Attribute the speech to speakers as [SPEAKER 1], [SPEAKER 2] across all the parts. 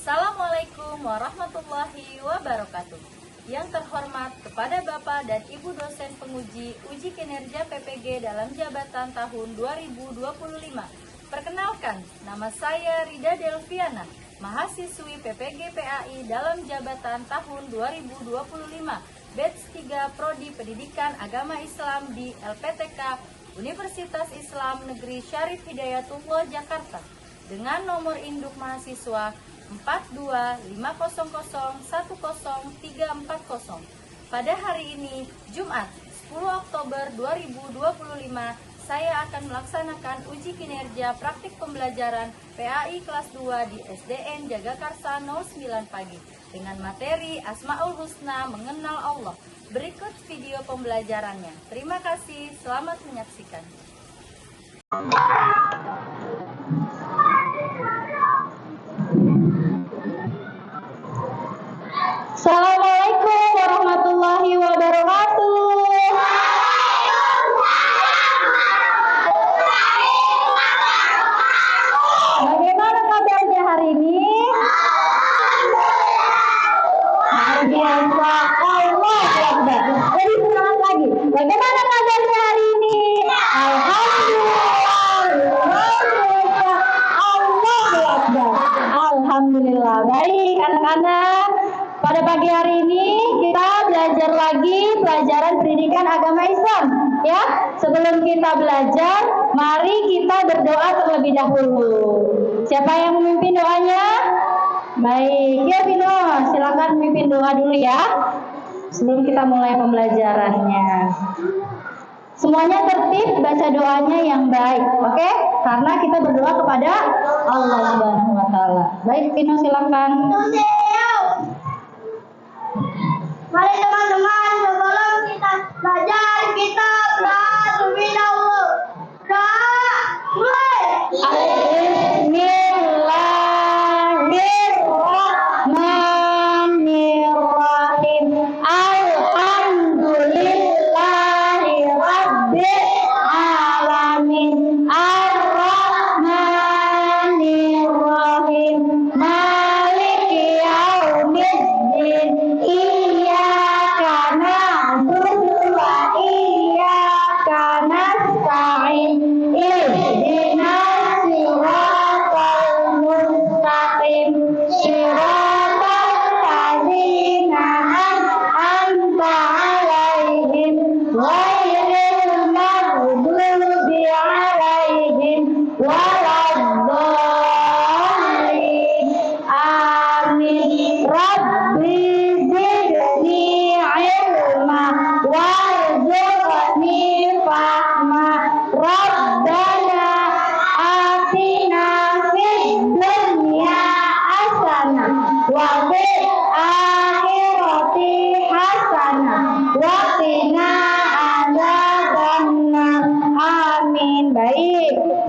[SPEAKER 1] Assalamualaikum warahmatullahi wabarakatuh. Yang terhormat kepada Bapak dan Ibu dosen penguji uji kinerja PPG dalam jabatan tahun 2025. Perkenalkan, nama saya Rida Delviana, mahasiswi PPG PAI dalam jabatan tahun 2025, batch 3 Prodi Pendidikan Agama Islam di LPTK Universitas Islam Negeri Syarif Hidayatullah Jakarta dengan nomor induk mahasiswa 4250010340. Pada hari ini, Jumat 10 Oktober 2025, saya akan melaksanakan uji kinerja praktik pembelajaran PAI kelas 2 di SDN Jagakarsa 09 pagi dengan materi Asmaul Husna mengenal Allah. Berikut video pembelajarannya. Terima kasih, selamat menyaksikan.
[SPEAKER 2] Assalamualaikum warahmatullahi wabarakatuh. Bagaimana kabarnya hari ini? Luar biasa. Allah Akbar. Lebih semangat lagi. Bagaimana kabarnya hari ini? Alhamdulillah. Luar biasa. Allah Akbar. Alhamdulillah. Baik anak-anak. Pada pagi hari ini kita belajar lagi pelajaran pendidikan agama Islam. Ya, sebelum kita belajar, mari kita berdoa terlebih dahulu. Siapa yang memimpin doanya? Baik, ya Vino, silakan memimpin doa dulu ya. Sebelum kita mulai pembelajarannya. Semuanya tertib, baca doanya yang baik, oke? Karena kita berdoa kepada Allah Subhanahu wa taala. Baik, Vino silakan.
[SPEAKER 3] Mari teman-teman, sebelum kita belajar, kita berdoa dulu. Mulai.
[SPEAKER 2] Bismillahirrahmanirrahim. Alhamdulillahi rabbil alamin. Ar-Rahmanirrahim. Maliki yaumiddin.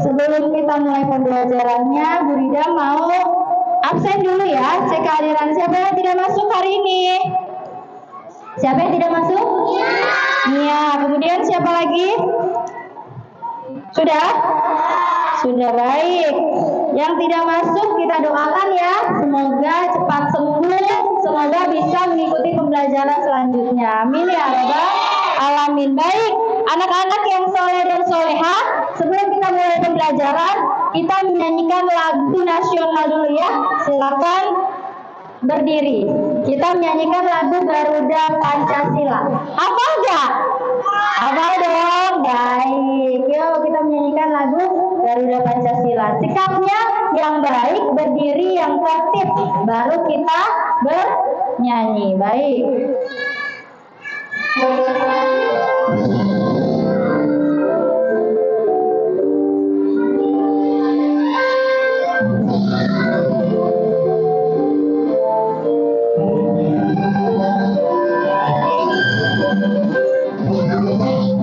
[SPEAKER 2] Sebelum kita mulai pembelajarannya, Bu Rida mau absen dulu ya, cek kehadiran. Siapa yang tidak masuk hari ini? Siapa yang tidak masuk? Iya. Kemudian siapa lagi? Sudah? Sudah, baik. Yang tidak masuk kita doakan ya, semoga cepat sembuh, semoga bisa mengikuti pembelajaran selanjutnya. Amin ya Rabbal alamin. Baik, anak-anak yang soleh dan soleha, sebelum kita mulai pembelajaran, kita menyanyikan lagu nasional dulu ya. Silakan berdiri. Kita menyanyikan lagu Garuda Pancasila. Hafal nggak? Hafal dong. Baik. Yuk kita menyanyikan lagu Garuda Pancasila. Sikapnya yang baik, berdiri yang tertib, baru kita bernyanyi. Baik.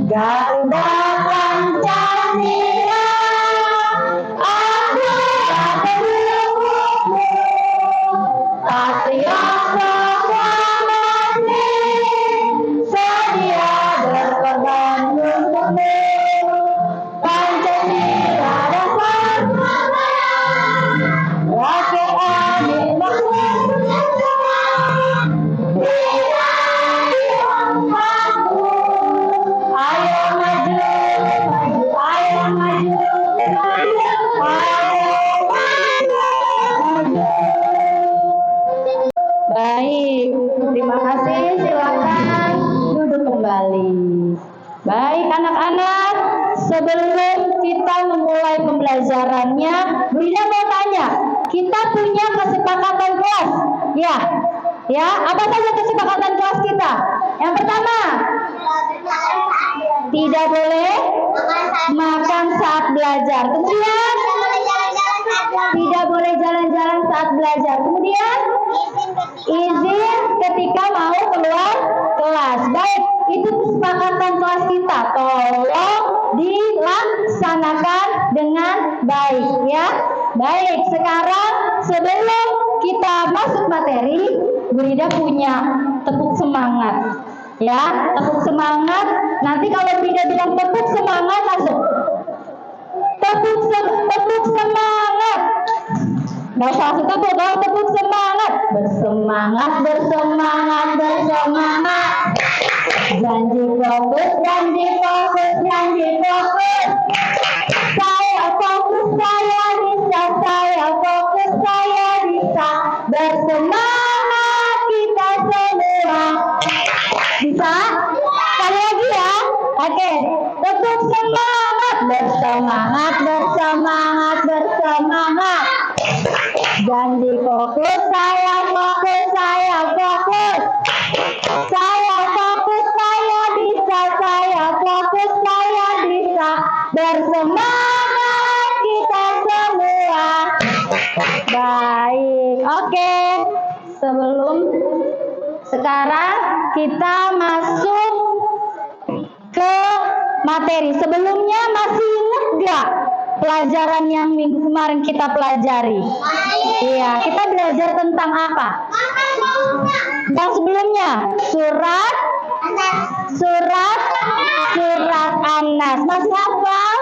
[SPEAKER 2] Garuda Pancasila, aku beruntukmu, Satria Proklamasi, sedia maju, baik, terima kasih. Silakan duduk kembali. Baik anak-anak, sebelum kita memulai pembelajarannya, Brina mau tanya, kita punya kesepakatan kelas, ya? Ya, apa saja kesepakatan kelas kita? Yang pertama, tidak boleh makan saat belajar. Kemudian, tidak boleh jalan-jalan saat belajar. Kemudian, izin ketika mau keluar kelas. Baik, itu kesepakatan kelas kita. Tolong dilaksanakan dengan baik, ya. Baik, sekarang sebelum kita masuk materi, Bu Rida punya tepuk semangat. Ya, tepuk semangat. Nanti kalau Bu Rida bilang tepuk semangat, langsung tepuk semangat. Nggak usah langsung tepuk, kalau tepuk semangat. Bersemangat, bersemangat, bersemangat. Janji fokus, janji fokus, janji fokus. Saya fokus, saya bisa. Saya fokus, saya bisa. Bersemangat kita semua. Bisa? Sekali lagi ya. Oke, tepuk semangat. Bersemangat, bersemangat, bersemangat. Janji fokus, saya fokus, saya fokus. Saya fokus, saya bisa. Saya fokus, saya bisa. Bersemangat kita semua. Baik, oke. Sebelum sekarang kita masuk ke materi. Sebelumnya masih ingat gak pelajaran yang minggu kemarin kita pelajari? Iya, kita belajar tentang apa? Yang sebelumnya surat Anas. Masih hafal?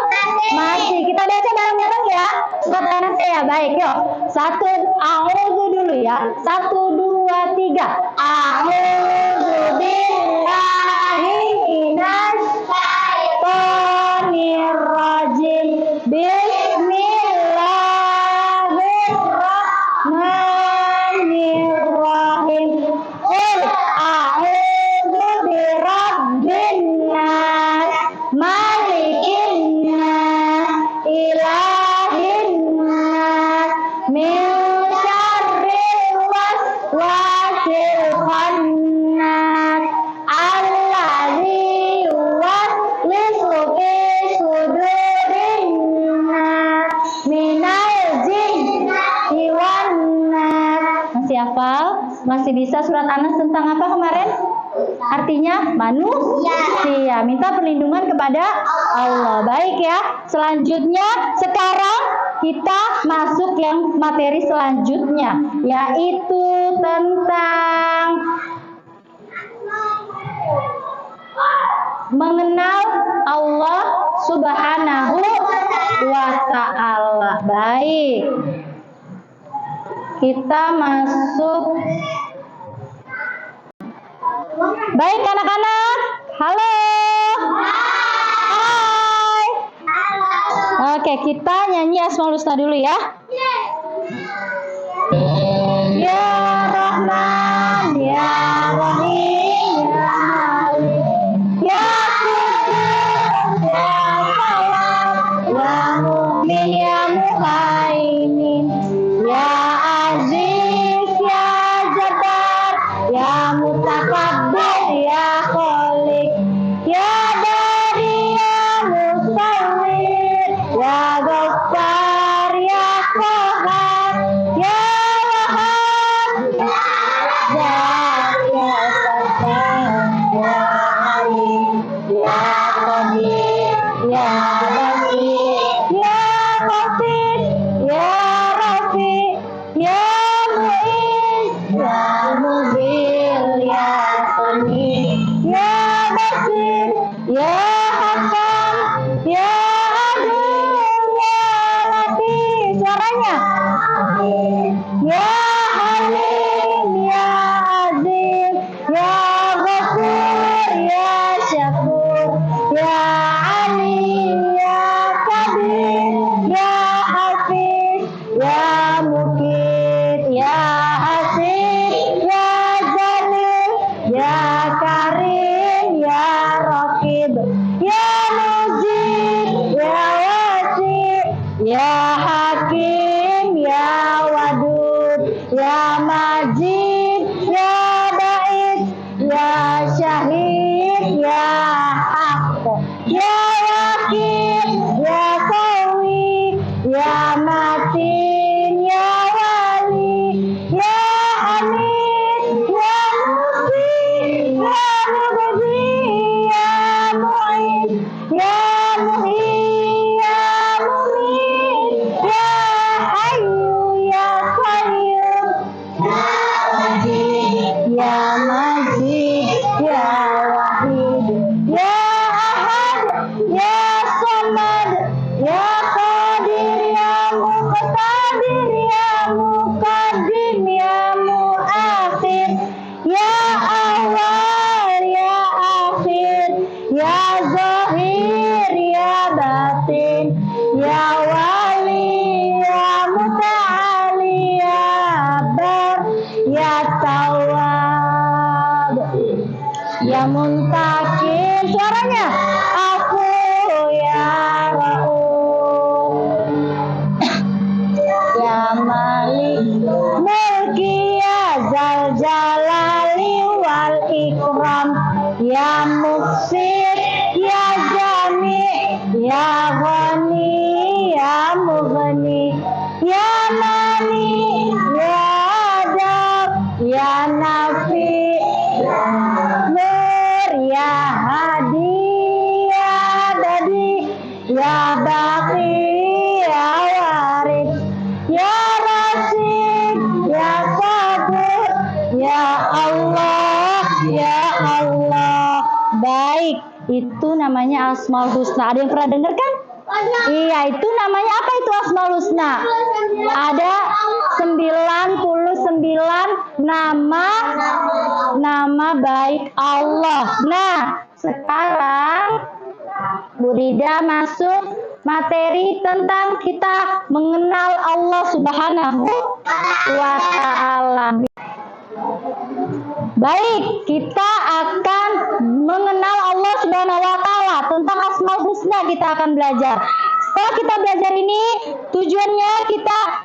[SPEAKER 2] Masih. Kita baca bareng-bareng ya. Surat Anas ya. Baik, yuk. Satu, a'udzu dulu ya. 1, 2, 3. A'udzu billahi minas syaitonir rajim. Bismillahirrahmanirrahim. Qul a'udzu birabbin nas, malikin nas, ilahin nas, min syarril waswasil khannas, alladzi yuwaswisu fi sudurin nas, minal jinnati wan nas. Masih hafal? Masih bisa surat Anas tentang apa kemarin? Artinya manusia. Minta perlindungan kepada Allah. Baik ya. Selanjutnya sekarang kita masuk yang materi selanjutnya, yaitu tentang mengenal Allah Subhanahu wa ta'ala. Baik. Kita masuk. Baik anak-anak. Halo. Hai. Oke, kita nyanyi Asmaul Husna dulu ya. Ya Rahman, Ya Rahim, Ya Malik, Ya Qudus, Ya Salam, Ya Mu'min, Ya Muhaimin, Ya Aziz, Ya Jabbar, Ya Mutakabbir, Ya Khaliq, Ya Bari, Ya Musawwir, Ya Ghaffar, Ya Qahhar, Ya Wahhab, Ya ya wali, ya muta'ali, ya bar, ya tawab, ya muntakin. Suaranya aku ya rauf, ya malik mulki, ya zal jalali wal ikram, ya muqsit, ya jami, ya ghani, ya mughni, ya mani, ya adab, ya nafi, nur, ya hadi, ya badi, ya baqi, ya waris, ya rasid, ya sabur, ya Allah, ya Allah. Baik, itu namanya Asmaul Husna. Ada yang pernah dengar kan? Iya, itu namanya apa itu Asmaul Husna? Ada 99 nama baik Allah. Nah, sekarang Bu Rida masuk materi tentang kita mengenal Allah Subhanahu wa Ta'ala. Baik, kita akan mengenal Allah Subhanahu wa Ta'ala. Tentang Asmaul Husna kita akan belajar. Setelah kita belajar ini, tujuannya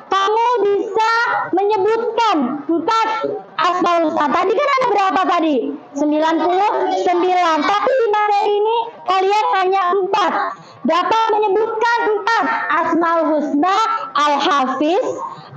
[SPEAKER 2] kamu bisa menyebutkan 4 Asmaul Husna. Tadi kan ada berapa tadi? 99. Tapi di materi ini kalian hanya 4. Dapat menyebutkan 4 Asmaul Husna: Al-Hafiz,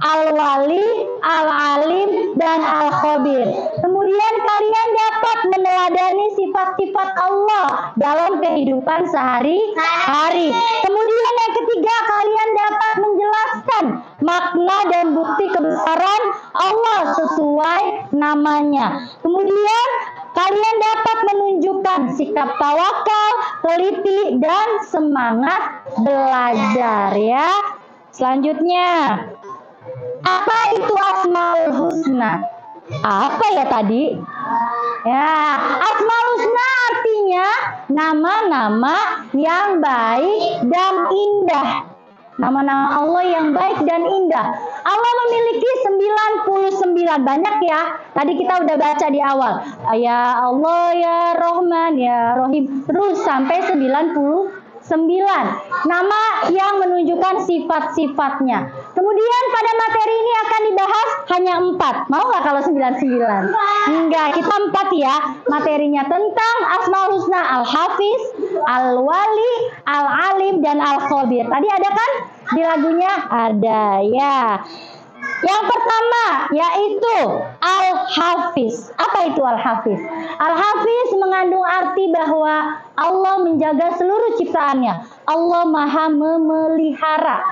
[SPEAKER 2] Al-Wali, Al-Alim, dan Al-Khabir. Kemudian kalian dapat meneladani sifat-sifat Allah dalam kehidupan sehari-hari. Kemudian yang ketiga, kalian dapat menjelaskan makna dan bukti kebesaran Allah sesuai namanya. Kemudian kalian dapat menunjukkan sikap tawakal, teliti, dan semangat belajar ya. Selanjutnya, apa itu Asmaul Husna? Apa ya tadi? Ya, Asmaul Husna artinya nama-nama yang baik dan indah. Nama-nama Allah yang baik dan indah. Allah memiliki 99. Banyak ya. Tadi kita udah baca di awal. Ya Allah, ya Rahman, ya Rahim. Terus sampai 99 nama yang menunjukkan sifat-sifatnya. Kemudian pada materi ini akan dibahas hanya 4. Mau nggak kalau 99? Enggak, kita 4 ya. Materinya tentang Asmaul Husna: Al-Hafiz, Al-Wali, Al-Alim, dan Al-Khabir. Tadi ada kan di lagunya? Ada ya. Yang pertama yaitu Al-Hafiz. Apa itu Al-Hafiz? Al-Hafiz mengandung arti bahwa Allah menjaga seluruh ciptaannya. Allah maha memelihara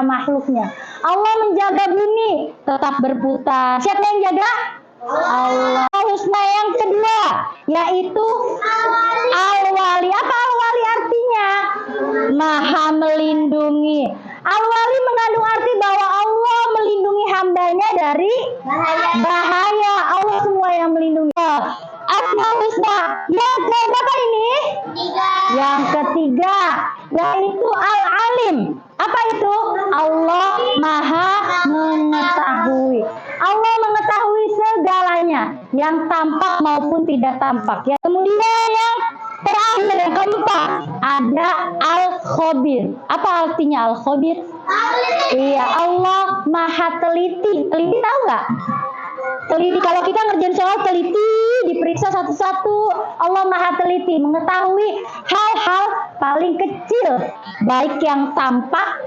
[SPEAKER 2] makhluknya. Allah menjaga bumi tetap berputar. Siapa yang jaga? Allah. Husna yang kedua yaitu Al-Wali. Apa Al-Wali artinya? Maha melindungi. Al-Wali mengandung arti bahwa Allah melindungi hambanya dari bahaya. Allah semua yang melindungi. Asmaul Husna yang keberapa ini? Yang ketiga yaitu Al-Alim. Apa itu? Allah maha mengetahui. Allah mengetahui segalanya, yang tampak maupun tidak tampak ya. Kemudian yang terakhir, yang keempat, ada Al-Khabir. Apa artinya Al-Khabir? Iya, Allah maha teliti. Teliti tahu nggak? Teliti, kalau kita ngerjain soal teliti, diperiksa satu-satu. Allah maha teliti, mengetahui hal-hal paling kecil, baik yang tampak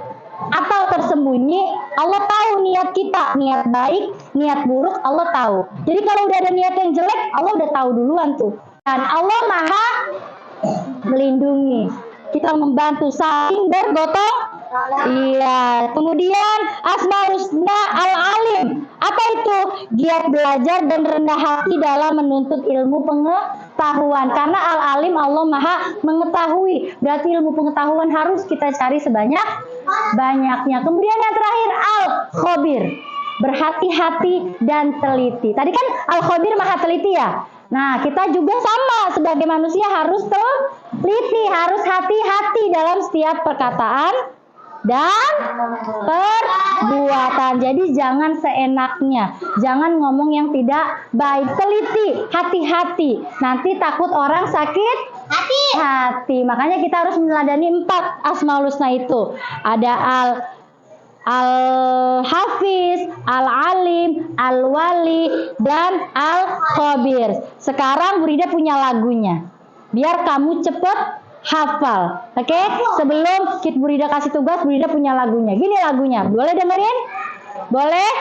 [SPEAKER 2] atau tersembunyi. Allah tahu niat kita, niat baik, niat buruk, Allah tahu. Jadi kalau udah ada niat yang jelek, Allah udah tahu duluan tuh. Dan Allah maha melindungi. Kita membantu saling bergotong. Iya. Kemudian Asmaul Husna Al-Alim. Apa itu? Giat belajar dan rendah hati dalam menuntut ilmu pengetahuan. Karena Al-Alim Allah maha mengetahui. Berarti ilmu pengetahuan harus kita cari sebanyak-banyaknya. Kemudian yang terakhir Al-Khabir. Berhati-hati dan teliti. Tadi kan Al-Khabir maha teliti ya. Nah, kita juga sama sebagai manusia harus teliti, harus hati-hati dalam setiap perkataan dan perbuatan. Jadi jangan seenaknya, jangan ngomong yang tidak baik. Teliti, hati-hati. Nanti takut orang sakit hati. Makanya kita harus meneladani 4 Asmaul Husna itu. Ada Al-Hafiz, Al-Alim, Al-Wali, dan Al-Khabir. Sekarang Bu Rida punya lagunya. Biar kamu cepet hafal. Oke? Sebelum Bu Rida kasih tugas, Bu Rida punya lagunya. Gini lagunya. Boleh dengerin? Boleh?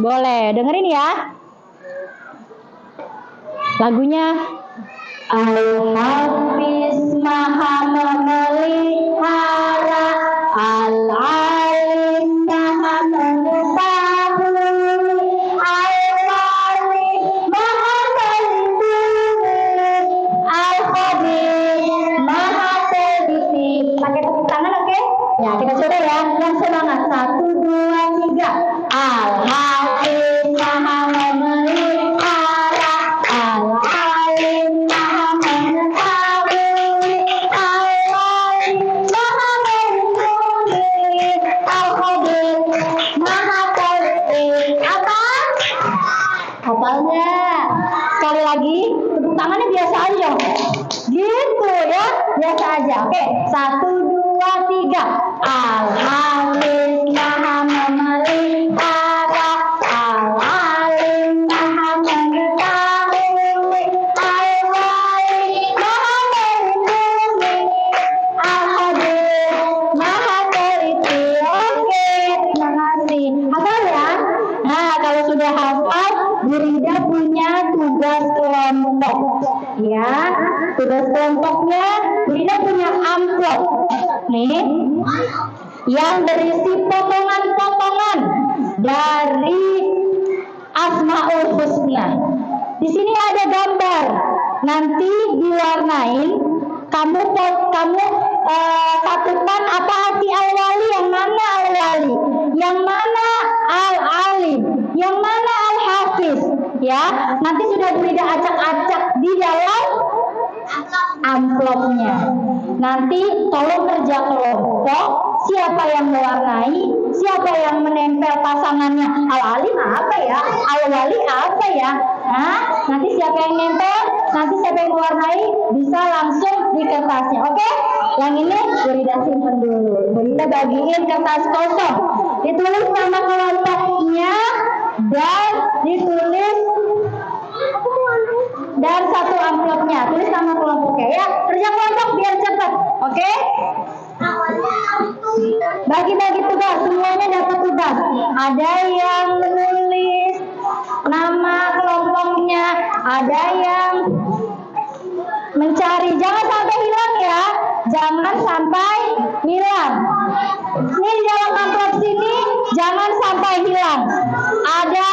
[SPEAKER 2] Boleh. Dengerin ya. Lagunya Al-Hafiz Maha memelihara, Al-Alim Maha mengetahui, Al-Wali Maha melindungi, Al-Khabir Maha teliti. Pakai tepuk tangan, oke? Ya, kita coba ya. Yang semangat. 1, 2, 3. Al-Hafiz Maha memelihara, Al-Alim Maha mengetahui, Al-Wali Maha melindungi, Al-Khabir Maha teliti. Apa? Hafalnya? Sekali lagi, tepuk tangannya biasa aja. Gitu ya, biasa aja. Oke, 1, 2, 3. Al-Hafiz Maha memelihara, Al-Alim Maha mengetahui, Al-Wali Maha melindungi, Al-Khabir Maha teliti. Oke, terima kasih. Hafal ya? Nah, kalau sudah hafal, Bu Rida punya tugas kelompok. Ya, tugas kelompoknya Bu Rida punya amplop. Nih, yang berisi potongan-potongan dari Asmaul Husna. Di sini ada gambar. Nanti diwarnain. Kamu satukan apa arti Al-Wali, yang mana Al-Wali, yang mana Al-Alim, yang mana Al-Hafiz. Ya, nanti sudah Bu Rida acak-acak di dalam amplopnya. Nanti tolong kerja kelompok, siapa yang mewarnai, siapa yang menempel pasangannya. Al-Alim apa ya? Al-Wali apa ya? Nah, nanti siapa yang nempel, nanti siapa yang mewarnai, bisa langsung di kertasnya. Oke? Yang ini Bu Rida simpen dulu. Bu Rida bagiin kertas kosong. Ditulis nama kelompoknya dan ditulis dan satu amplopnya. Tulis nama kelompoknya ya. Kerja kelompok biar cepat. Oke? Bagi-bagi tugas, semuanya dapat tugas. Ada yang menulis nama kelompoknya, ada yang mencari. Jangan sampai hilang ya. Jangan sampai hilang. Ini di dalam amplop sini jangan sampai hilang. Ada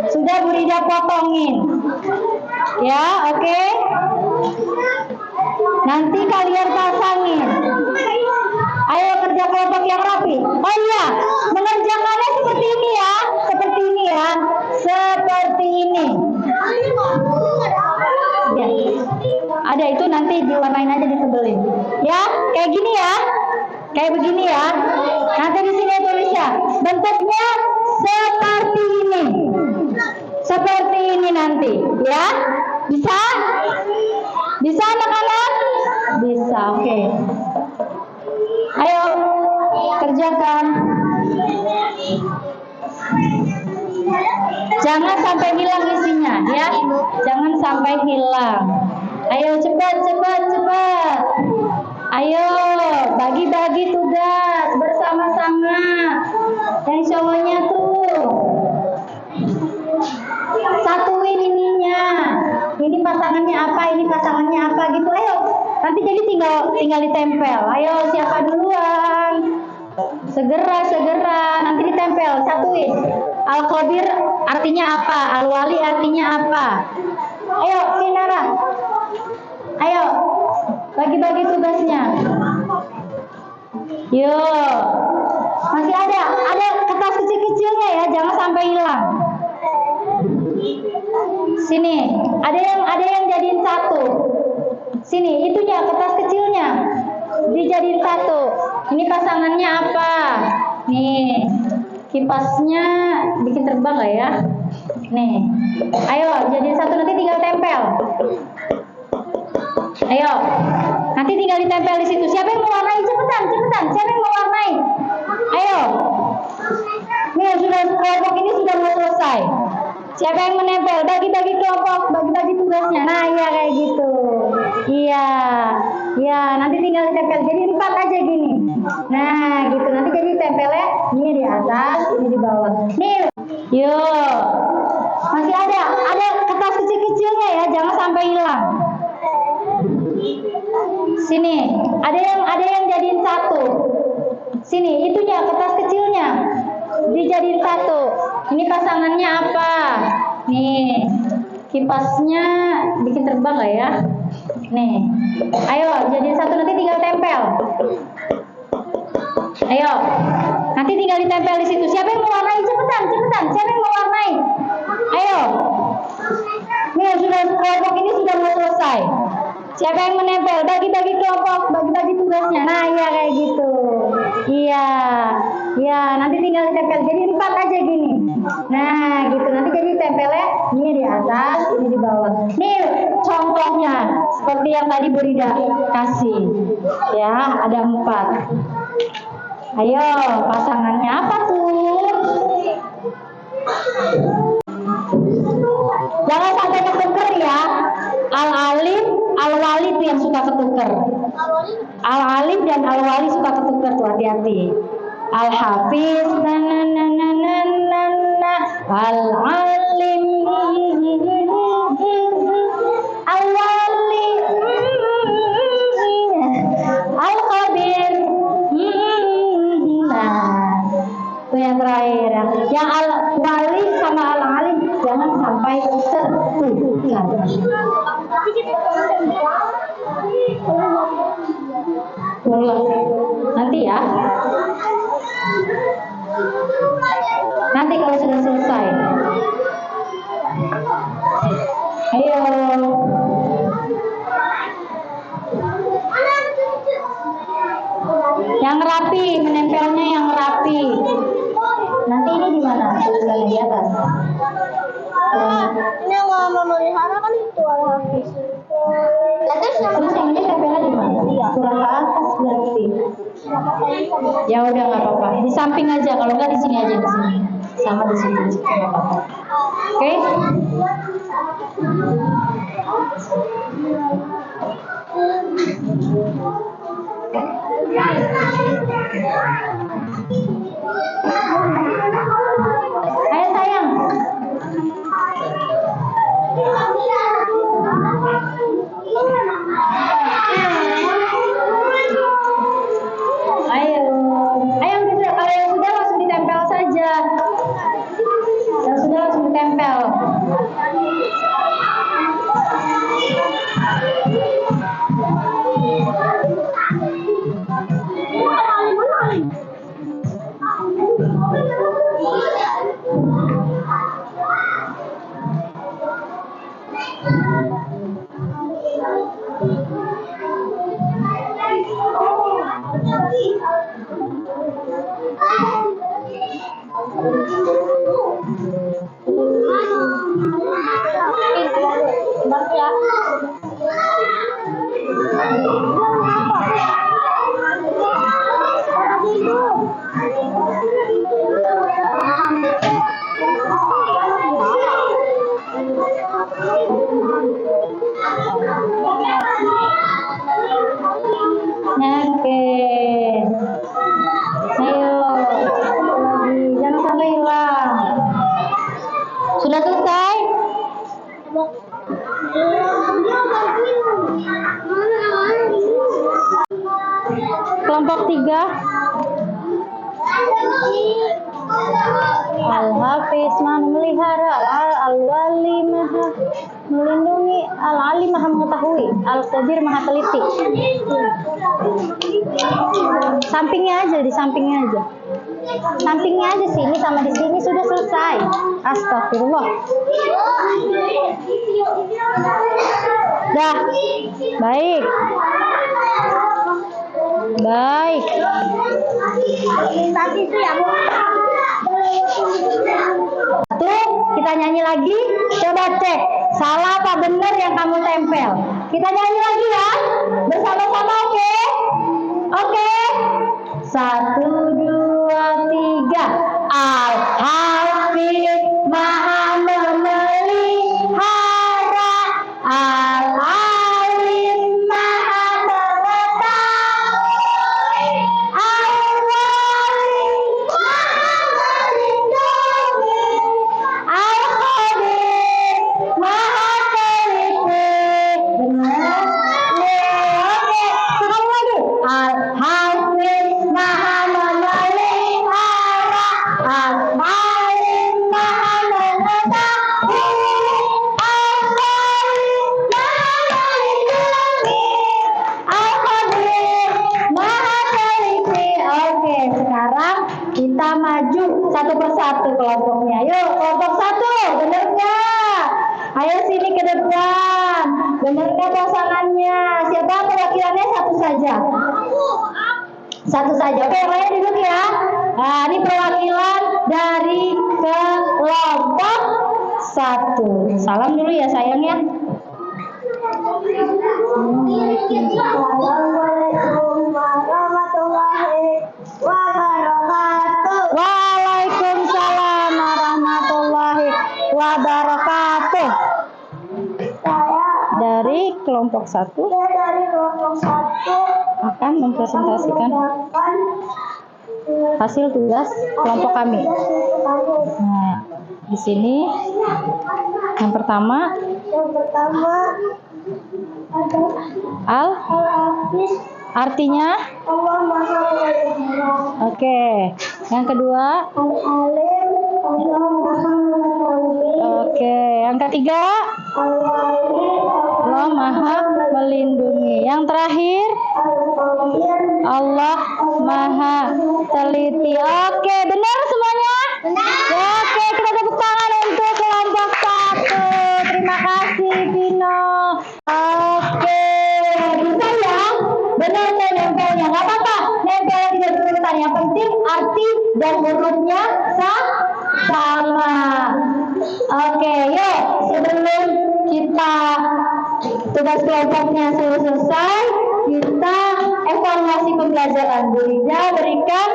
[SPEAKER 2] sudah Bu Rida potongin. Ya, oke. Nanti kalian pasangin. Ayo kerja kelompok yang rapi. Oh iya, mengerjakannya seperti ini ya. Seperti ini ya. Seperti ini. Ya. Ada itu nanti diwarnain aja, ditebelin. Ya, kayak gini ya. Kayak begini ya. Nanti di sini tulisnya. Bentuknya seperti ini. Seperti ini nanti, ya. Bisa? Bisa anak-anak? Bisa, oke. Ayo, kerjakan. Jangan sampai hilang isinya, ya. Jangan sampai hilang. Ayo, cepat. Ayo, bagi-bagi tugas bersama-sama. Yang cowoknya tuh satuin ininya. Ini pasangannya apa, ini pasangannya apa gitu. Ayo, nanti jadi tinggal ditempel. Ayo, siapa duluan? Segera nanti ditempel, satuin. Al-Khabir artinya apa? Al-Wali artinya apa? Ayo, Sinara. Ayo, bagi-bagi tugasnya. Yuk. Masih ada kertas kecil-kecilnya ya, jangan sampai hilang. Sini, ada yang jadiin satu. Sini, itunya kertas kecilnya dijadiin satu. Ini pasangannya apa? Nih, kipasnya bikin terbang nggak ya? Nih, ayo jadiin satu, nanti tinggal tempel. Ayo, nanti tinggal ditempel di situ. Siapa yang mau warnai? Cepetan. Siapa yang mau warnai? Ayo. Nih, kelompok ini sudah mau selesai. Siapa yang menempel? Bagi-bagi kelompok, bagi-bagi tugasnya. Nah, iya kayak gitu. Iya, nanti tinggal ditempel. Jadi 4 aja gini. Nah, gitu. Nanti jadi tempelnya ini di atas, ini di bawah. Nih, yuk. Masih ada kertas kecil-kecilnya ya, jangan sampai hilang. Sini, ada yang jadiin satu. Sini, itunya kertas kecilnya dijadiin satu. Ini pasangannya apa? Nih, kipasnya bikin terbang nggak ya? Nih, ayo jadiin satu, nanti tinggal tempel. Ayo, nanti tinggal ditempel di situ. Siapa yang mau warnai? Cepetan. Siapa yang mau warnai? Ayo. Nih, kelompok ini sudah mau selesai. Siapa yang menempel? Bagi-bagi kelompok, bagi-bagi tugasnya. Nah, iya kayak gitu. Iya, nanti tinggal ditempel. Jadi 4 aja gini. Nah, gitu. Nanti jadi tempelnya ini di atas, ini di bawah. Nih, contohnya seperti yang tadi Bu Rida kasih. Ya, ada 4. Ayo, pasangannya apa tuh? Jangan sampai ketuker ya. Al-alim, al-wali itu yang suka ketuker. Al-alim dan al-wali suka ketuker tuh, hati-hati. Al-hafiz, al-alim, al-wali, al-khabir. Nah, itu yang terakhir. Yang al-wali sama al-alim jangan sampai tertuker. Nanti ya. Nanti kalau sudah selesai. Ayo. Yang rapi, menempelnya yang rapi. Nanti ini di mana? Tulisannya di atas.
[SPEAKER 3] Ini yang mau memelihara kan itu Al-Hafiz.
[SPEAKER 2] Terus yang ini tempelnya di mana? Kurang ke atas berarti. Ya udah nggak apa-apa. Di samping aja. Kalau nggak di sini aja, di sini. Sama di sini. Nggak apa-apa. Oke? Ayo sayang. Ayo, kalau yang sudah langsung ditempel saja. Yang sudah langsung ditempel. Oke. Ayo, lagi jangan sampai hilang. Sudah selesai? Kelompok 3. Al-Hafiz maha memelihara, al-wali maha melindungi, al-alim maha mengetahui, al-khabir maha teliti. Sampingnya aja, di sampingnya aja. Sampingnya aja sini sama di sini sudah selesai. Astagfirullah. Dah. Baik. Baik.
[SPEAKER 3] Tadi itu ya, Bu.
[SPEAKER 2] Tuh, kita nyanyi lagi. Coba cek salah apa benar yang kamu tempel. Kita nyanyi lagi ya. Bersama-sama, oke? Oke. 1, 2, 3. Al-Hafiz Maha memelihara, Al-Alim Maha mengetahui, Al-Wali Maha melindungi, Al-Khabir Maha teliti. Benar? Oke, sekali lagi. Al-Hafiz Maha memelihara, Al-Alim Maha mengetahui, Al-Wali Maha melindungi, Al-Khabir Maha teliti. Oke, sekarang kita maju satu persatu kelompoknya. Yuk, kelompok 1, bener nggak? Ayo sini ke depan. Bener nggak pasangannya? Siapa perwakilannya? Satu saja. Satu saja. Oke, yang lain duduk ya. Nah, ini perwakilan dari kelompok 1. Salam dulu ya sayang ya.
[SPEAKER 3] Assalamualaikum warahmatullahi wabarakatuh.
[SPEAKER 2] Waalaikumsalam warahmatullahi wabarakatuh.
[SPEAKER 3] Saya
[SPEAKER 2] Dari kelompok 1
[SPEAKER 3] dari kelompok 1
[SPEAKER 2] akan mempresentasikan hasil tugas kelompok kami. Nah, di sini yang pertama
[SPEAKER 3] Yang pertama ada Al-Hafiz
[SPEAKER 2] artinya.
[SPEAKER 3] Allah Maha Melihara.
[SPEAKER 2] Oke. Yang kedua.
[SPEAKER 3] Al-Alim Allah Maha Mengetahui.
[SPEAKER 2] Oke. Yang ketiga.
[SPEAKER 3] Al-Wali
[SPEAKER 2] Allah Maha melindungi. Yang terakhir.
[SPEAKER 3] Al-Khabir
[SPEAKER 2] Allah Maha teliti. Oke, benar semuanya? Benar. Oke, kita tepuk tangan untuk kelompok 1. Terima kasih, Vino. Oke, bisa ya? Benar saya nempelnya. Nggak apa-apa, nempelnya tidak berurutan. Yang penting arti dan hurufnya sama. Oke, yuk. Sebelum kita tugas kelompoknya selesai, kita evaluasi pembelajaran. Bu Liza berikan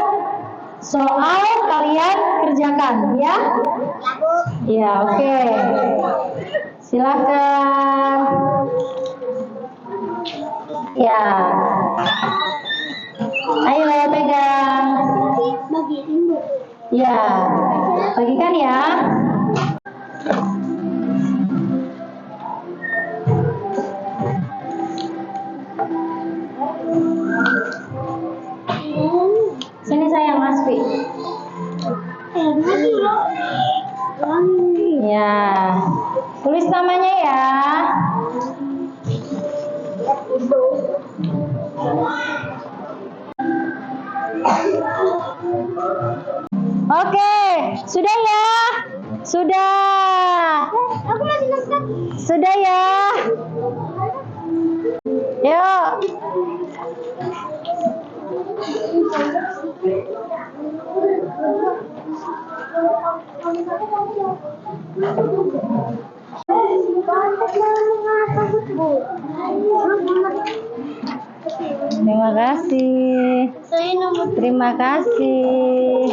[SPEAKER 2] soal, kalian kerjakan ya. Ya, oke. Silakan. Ya. Ayo pegang.
[SPEAKER 3] bagiin, Bu.
[SPEAKER 2] Ya. Bagikan ya. Sini sayang Asfi. Ya. Tulis namanya ya. Oke, sudah ya? Sudah.
[SPEAKER 3] Aku masih nonton.
[SPEAKER 2] Sudah ya? Yuk. Terima kasih. Terima kasih.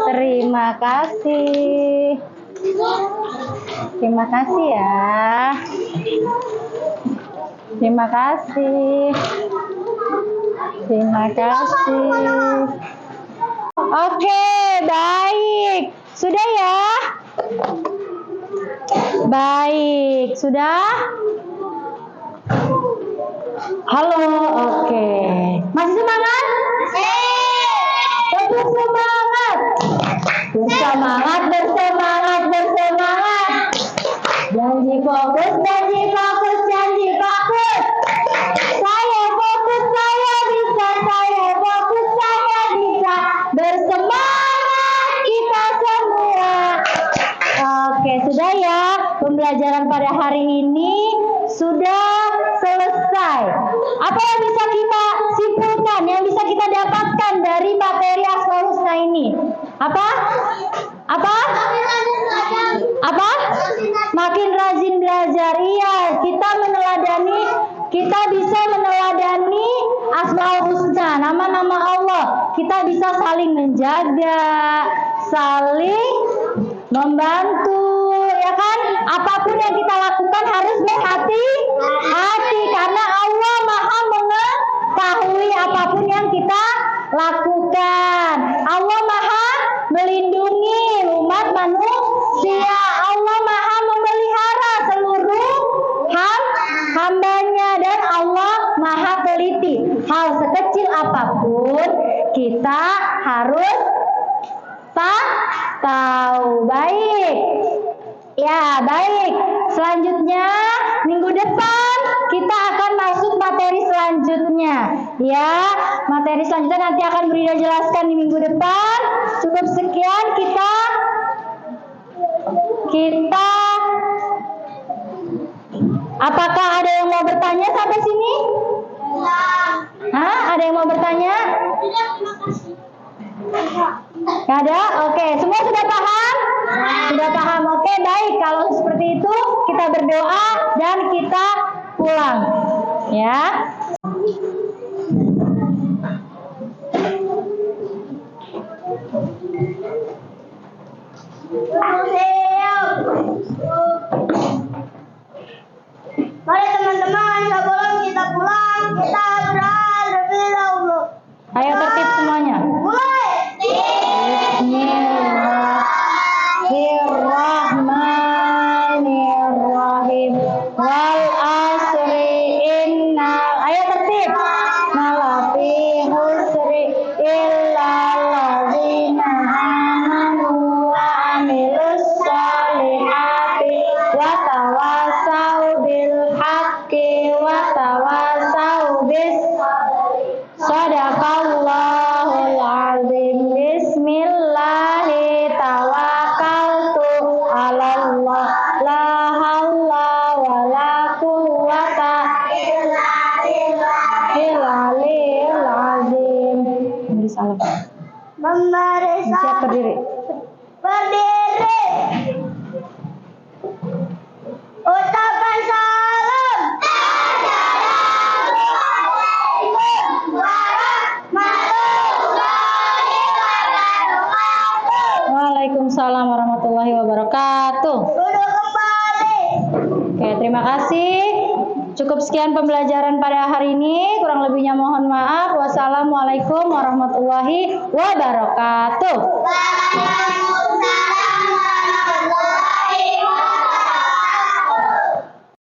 [SPEAKER 2] Terima kasih. Terima kasih ya. Terima kasih. Terima kasih. Oke, baik. Sudah ya? Baik, sudah? Halo, oke. Masih semangat? Tetap semangat. Bersemangat, bersemangat, bersemangat. Janji fokus, janji fokus, janji fokus. Saya fokus, saya bisa, saya fokus, saya bisa. Bersemangat. pembelajaran pada hari ini sudah selesai. Apa yang bisa kita simpulkan, yang bisa kita dapatkan dari materi Asmaul Husna ini? Apa? Apa? Apa? Makin rajin belajar. Iya, kita bisa meneladani Asmaul Husna, nama-nama Allah. Kita bisa saling menjaga, saling membantu, ya kan? Apapun yang kita lakukan harus berhati-hati karena Allah Maha mengetahui apapun yang kita lakukan. Allah Maha melindungi umat manusia. Allah Maha memelihara seluruh hambanya dan Allah Maha teliti. Hal sekecil apapun kita harus tahu. Baik. Ya, baik. Selanjutnya minggu depan kita akan masuk materi selanjutnya. Ya, materi selanjutnya nanti akan Brida jelaskan di minggu depan. Cukup sekian kita apakah ada yang mau bertanya sampai sini? Hah? Ada yang mau bertanya? Nggak ada? Oke, semua sudah paham? Sudah paham. Oke, baik. Kalau seperti itu kita berdoa dan kita pulang. Ya.
[SPEAKER 3] Mari teman-teman, sebelum kita pulang, kita berdoa terlebih dahulu.
[SPEAKER 2] Ayo tertib semuanya.
[SPEAKER 3] Mulai.
[SPEAKER 2] Bismillahirrahmanirrahim. Wal asri inna. Ayo tertib. Malafi husri illa alladzina amanu wa amilus solihati wa tawasau bil haqqi wa tawasau bis Sadaqallahul azim. Bismillahi tawakkaltu 'alallah. La haula wala quwwata illa billahil azim. Beri salam.
[SPEAKER 3] Memberi
[SPEAKER 2] Siap berdiri.
[SPEAKER 3] berdiri. Ucapan salam. Assalamualaikum warahmatullahi wabarakatuh.
[SPEAKER 2] Waalaikumsalam warahmatullahi wabarakatuh.
[SPEAKER 3] Duduk kembali.
[SPEAKER 2] Oke, terima kasih. Cukup sekian pembelajaran pada hari ini. Kurang lebihnya mohon maaf. Wassalamualaikum warahmatullahi wabarakatuh.
[SPEAKER 3] Waalaikumsalam.